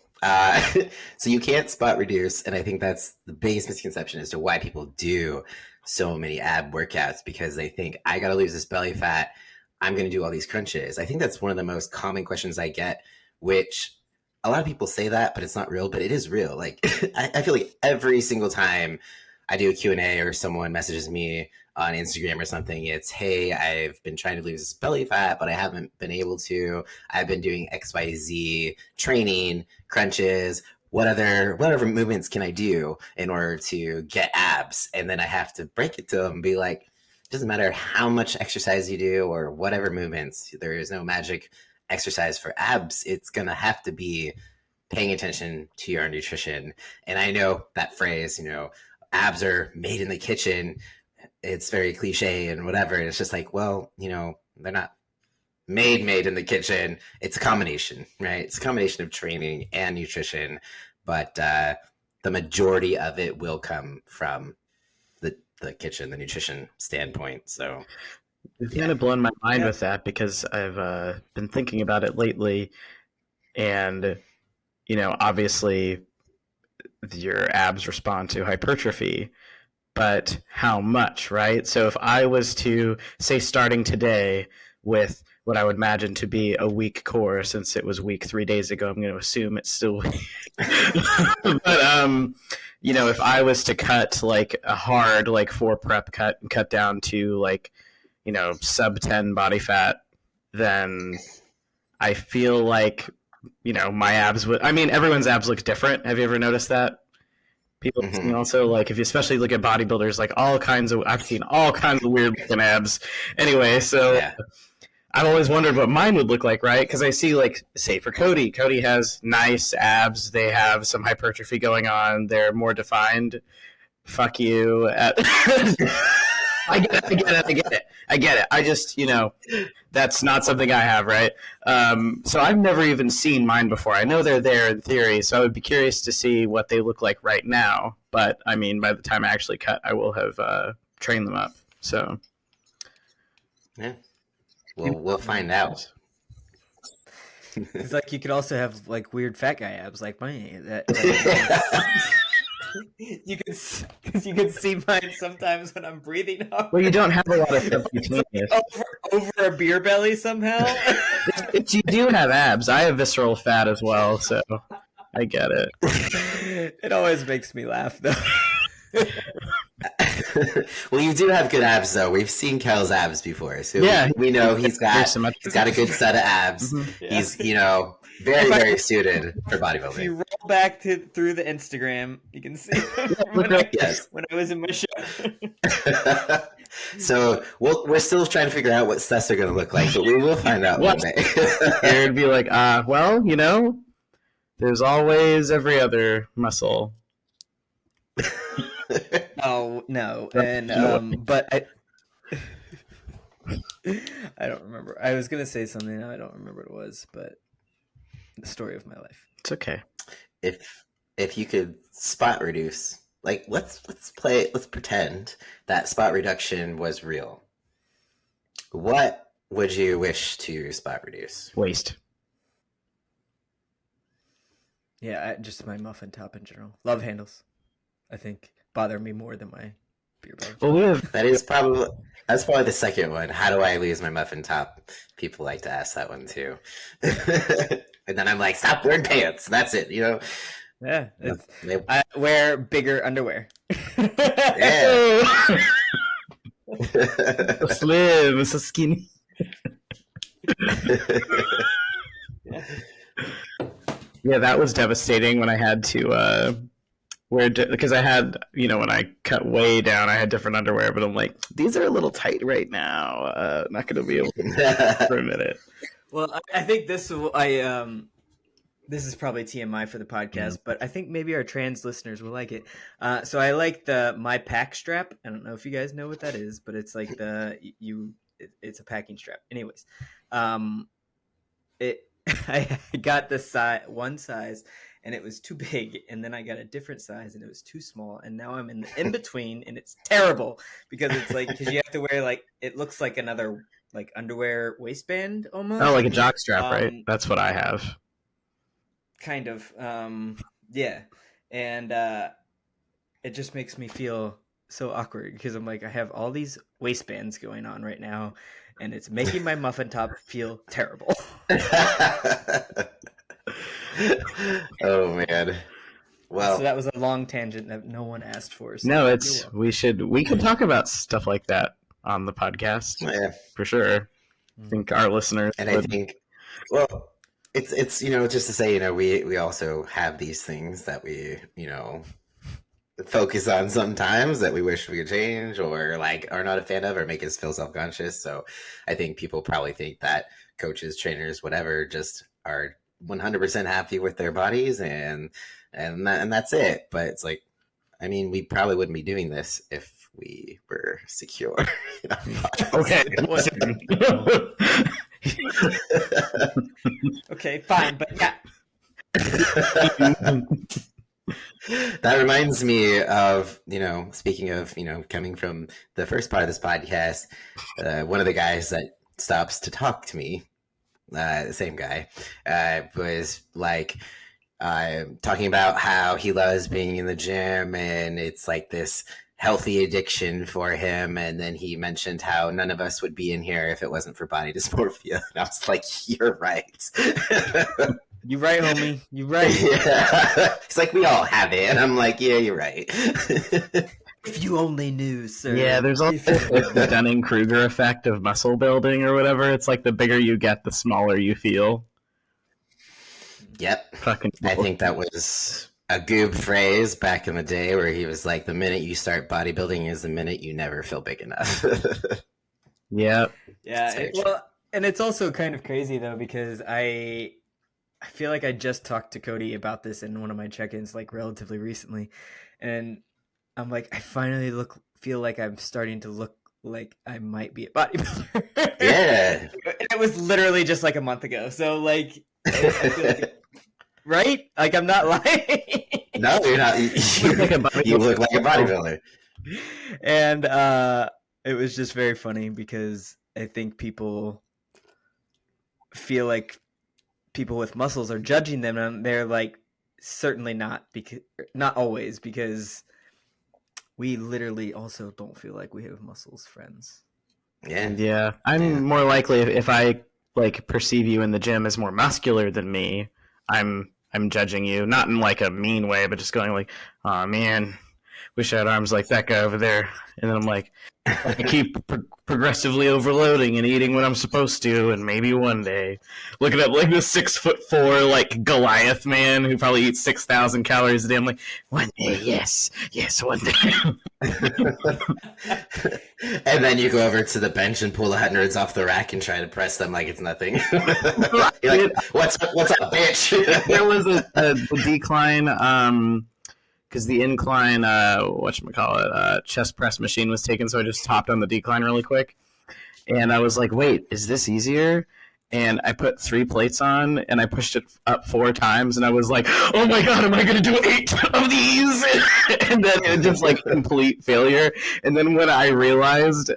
So you can't spot reduce, and I think that's the biggest misconception as to why people do so many ab workouts, because they think, I got to lose this belly fat. I'm going to do all these crunches. I think that's one of the most common questions I get, which a lot of people say that, but it's not real, but it is real. Like, I feel like every single time I do a Q&A or someone messages me on Instagram or something, it's, hey, I've been trying to lose this belly fat, but I haven't been able to. I've been doing XYZ training, crunches, whatever movements can I do in order to get abs? And then I have to break it to them and be like, it doesn't matter how much exercise you do or whatever movements, there is no magic exercise for abs. It's going to have to be paying attention to your nutrition. And I know that phrase, you know, abs are made in the kitchen. It's very cliche and whatever. And it's just like, well, you know, they're not made in the kitchen. It's a combination, right? It's a combination of training and nutrition, but the majority of it will come from the kitchen, the nutrition standpoint. So it's kind of blown my mind with that, because I've been thinking about it lately, and you know, obviously your abs respond to hypertrophy, but how much, right? So if I was to say, starting today with what I would imagine to be a weak core, since it was weak 3 days ago, I'm going to assume it's still weak. But you know, if I was to cut like a hard like 4 prep cut and cut down to like, you know, sub 10 body fat, then I feel like, you know, my abs would, I mean, everyone's abs look different. Have you ever noticed that? People also, like, if you especially look at bodybuilders, like I've seen all kinds of weird looking abs. Anyway, so yeah. I've always wondered what mine would look like, right? Because I see, like, say for Cody has nice abs. They have some hypertrophy going on. They're more defined. Fuck you. I get it. I just, you know, that's not something I have, right? So I've never even seen mine before. I know they're there in theory, so I would be curious to see what they look like right now. But, I mean, by the time I actually cut, I will have trained them up. So, yeah. We'll find out. It's like you could also have like weird fat guy abs like mine. You can see mine sometimes when I'm breathing hard. Well, you don't have a lot of subcutaneous. over a beer belly somehow. You do have abs. I have visceral fat as well, so I get it. It always makes me laugh though. Well, you do have good abs, though. We've seen Kel's abs before, so yeah, we know he's got a good set of abs. Mm-hmm. Yeah. He's, you know, very suited for bodybuilding. If you roll back through the Instagram, you can see when I was in my show. So we're still trying to figure out what sets are going to look like, but we will find out one day. It'd be like, well, you know, there's always every other muscle. Oh no, and but I don't remember. I was gonna say something now. I don't remember what it was, but the story of my life. It's okay. If you could spot reduce, like let's pretend that spot reduction was real. What would you wish to spot reduce? Waist. Yeah, just my muffin top in general. Love handles, I think, bother me more than my beer belly. Well, that's probably the second one. How do I lose my muffin top? People like to ask that one too. And then I'm like, stop wearing pants. That's it, you know. Yeah, Yeah. it's I wear bigger underwear. Yeah. So slim, so skinny. Yeah, that was devastating when I had to wear because I had when I cut way down, I had different underwear, but I'm like, these are a little tight right now. Not going to be able to for a minute. Well, I think this is probably TMI for the podcast, but I think maybe our trans listeners will like it. So I like the My Pack strap. I don't know if you guys know what that is, but it's like it's a packing strap. Anyways, it I got the one size and it was too big, and then I got a different size and it was too small, and now I'm in between, and it's terrible because it's like because you have to wear like it looks like another like underwear waistband almost. Oh, like a jock strap, right? That's what I have. Kind of, yeah, and it just makes me feel so awkward because I'm like I have all these waistbands going on right now, and it's making my muffin top feel terrible. Oh man. Well, so that was a long tangent that no one asked for. So no, we could talk about stuff like that on the podcast. Yeah, for sure. I think our listeners and I think, well, it's just to say, we also have these things that we focus on sometimes that we wish we could change, or like are not a fan of, or make us feel self-conscious. So I think people probably think that coaches, trainers, whatever, just are 100% happy with their bodies and that's it. But it's like, I mean, we probably wouldn't be doing this if we were secure. Okay. Okay, fine, but yeah. That reminds me of, speaking of, coming from the first part of this podcast, one of the guys that stops to talk to me, the same guy, was like talking about how he loves being in the gym and it's like this healthy addiction for him. And then he mentioned how none of us would be in here if it wasn't for body dysmorphia. And I was like, you're right. You right, homie. You right. Yeah. It's like, we all have it. And I'm like, yeah, you're right. If you only knew, sir. Yeah, there's also the Dunning-Kruger effect of muscle building or whatever. It's like the bigger you get, the smaller you feel. Yep. Fucking I think that was a Goob phrase back in the day where he was like, the minute you start bodybuilding is the minute you never feel big enough. Yeah. Yeah. And it's also kind of crazy though, because I feel like I just talked to Cody about this in one of my check-ins like relatively recently, and I'm like, I finally feel like I'm starting to look like I might be a bodybuilder. Yeah. It was literally just like a month ago. So like, I feel like right? Like I'm not lying. No, you're not. You look like a bodybuilder. And it was just very funny because I think people feel like people with muscles are judging them, and they're like, certainly not, because not always, because we literally also don't feel like we have muscles, friends. Yeah. I'm more likely if I like perceive you in the gym as more muscular than me, I'm judging you, not in like a mean way, but just going like, oh man, wish I had arms like that guy over there. And then I'm like, I keep progressively overloading and eating what I'm supposed to, and maybe one day, looking at like this 6'4" like Goliath man who probably eats 6,000 calories a day. I'm like, one day, yes, one day. And then you go over to the bench and pull the hundreds off the rack and try to press them like it's nothing. You're like, what's up, bitch? There was a decline, because the incline, chest press machine was taken, so I just hopped on the decline really quick. And I was like, wait, is this easier? And I put 3 plates on, and I pushed it up 4 times, and I was like, oh my god, am I going to do 8 of these? And then it just, like, complete failure. And then when I realized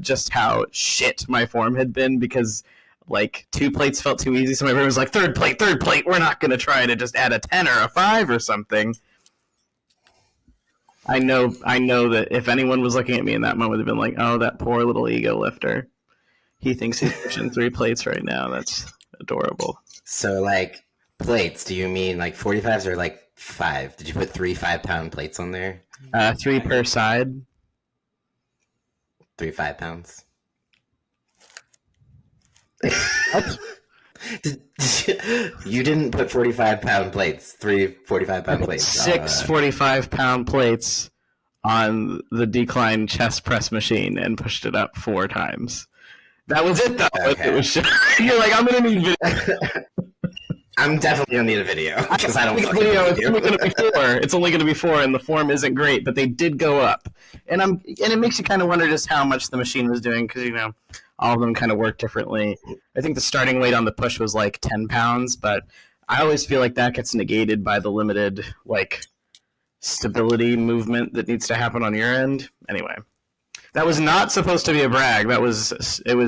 just how shit my form had been, because, like, 2 plates felt too easy, so my brain was like, third plate, we're not going to try to just add a 10 or a 5 or something. I know that if anyone was looking at me in that moment, they'd been like, oh, that poor little ego lifter. He thinks he's pushing 3 plates right now. That's adorable. So, like, plates, do you mean like 45s or like 5? Did you put 3 5-pound plates on there? 3 per side. 3 5-pounds. What? You didn't put 45-pound plates. 3 45-pound plates. 6 45-pound plates on the decline chest press machine and pushed it up 4 times. That was it, though. Okay. It was you're like, I'm going to need video. I'm definitely going to need a video because I don't fucking video. believe It's only going to be 4. It's only going to be 4, and the form isn't great, but they did go up. And it makes you kind of wonder just how much the machine was doing because, all of them kind of work differently. I think the starting weight on the push was like 10 pounds, but I always feel like that gets negated by the limited stability movement that needs to happen on your end. Anyway, that was not supposed to be a brag. It was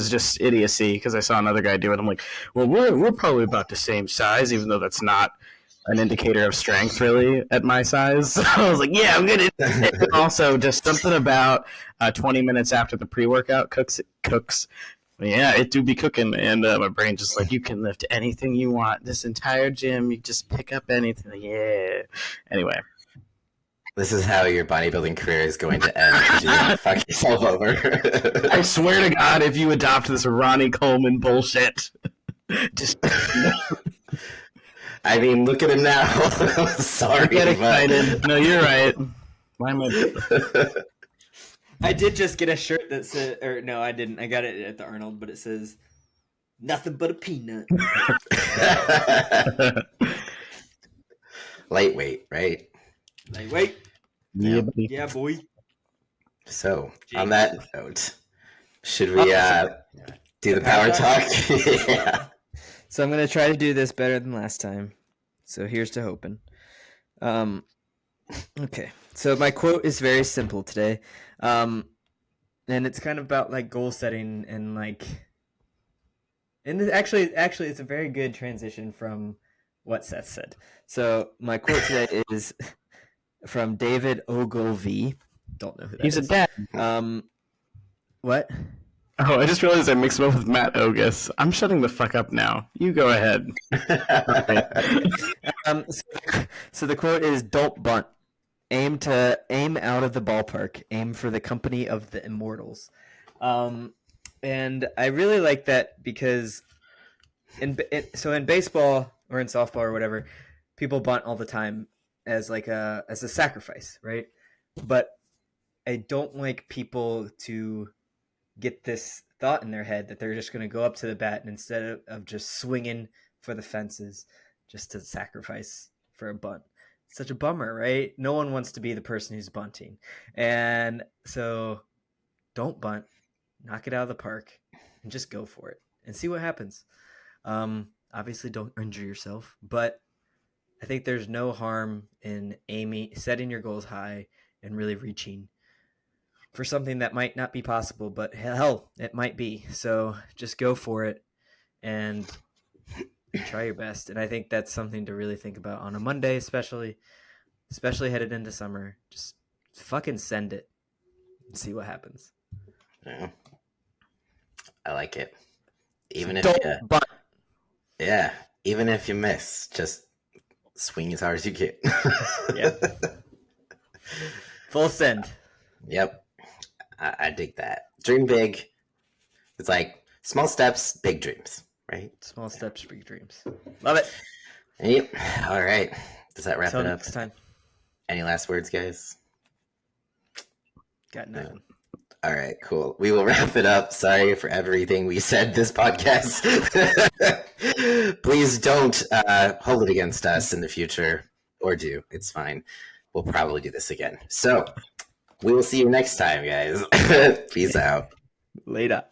just idiocy because I saw another guy do it. I'm like, well, we're probably about the same size, even though that's not an indicator of strength really at my size. So I was like, yeah, I'm good. And also, just something about 20 minutes after the pre-workout cooks. Yeah, it do be cooking, and my brain just like, you can lift anything you want. This entire gym, you just pick up anything. Yeah. Anyway. This is how your bodybuilding career is going to end because you're going to fuck yourself over. I swear to God, if you adopt this Ronnie Coleman bullshit, just... I mean, look at him now. Sorry. Get excited. But... No, you're right. Why am I... I did just get a shirt that said, or no, I didn't. I got it at the Arnold, but it says, nothing but a peanut. Lightweight, right? Lightweight. Yeah, yeah, boy. So, on that note, should we do the power talk? Yeah. So I'm going to try to do this better than last time. So here's to hoping. Okay. So my quote is very simple today. And it's kind of about goal setting and actually it's a very good transition from what Seth said. So my quote today is from David Ogilvy. Don't know who that is. He's a dad. What? Oh, I just realized I mixed him up with Matt Ogus. I'm shutting the fuck up now. You go ahead. So the quote is, "Don't bunt. Aim out of the ballpark. Aim for the company of the immortals." And I really like that because in baseball or in softball or whatever, people bunt all the time as a sacrifice, right? But I don't like people to get this thought in their head that they're just going to go up to the bat and instead of just swinging for the fences, just to sacrifice for a bunt. It's such a bummer, right? No one wants to be the person who's bunting. And so don't bunt, knock it out of the park, and just go for it and see what happens. Obviously don't injure yourself, but I think there's no harm in setting your goals high and really reaching for something that might not be possible, but hell, it might be. So just go for it and try your best. And I think that's something to really think about on a Monday, especially headed into summer. Just fucking send it and see what happens. Yeah. I like it. Even even if you miss, just swing as hard as you can. Yeah. Full send. Yep. I dig that. Dream big. It's like small steps, big dreams, right? Small steps, big dreams. Love it. Yep. All right. Does that wrap Until it up? next time. Any last words, guys? Got nothing. All right, cool. We will wrap it up. Sorry for everything we said this podcast. Please don't hold it against us in the future, or do. It's fine. We'll probably do this again. So we will see you next time, guys. Peace out. Later.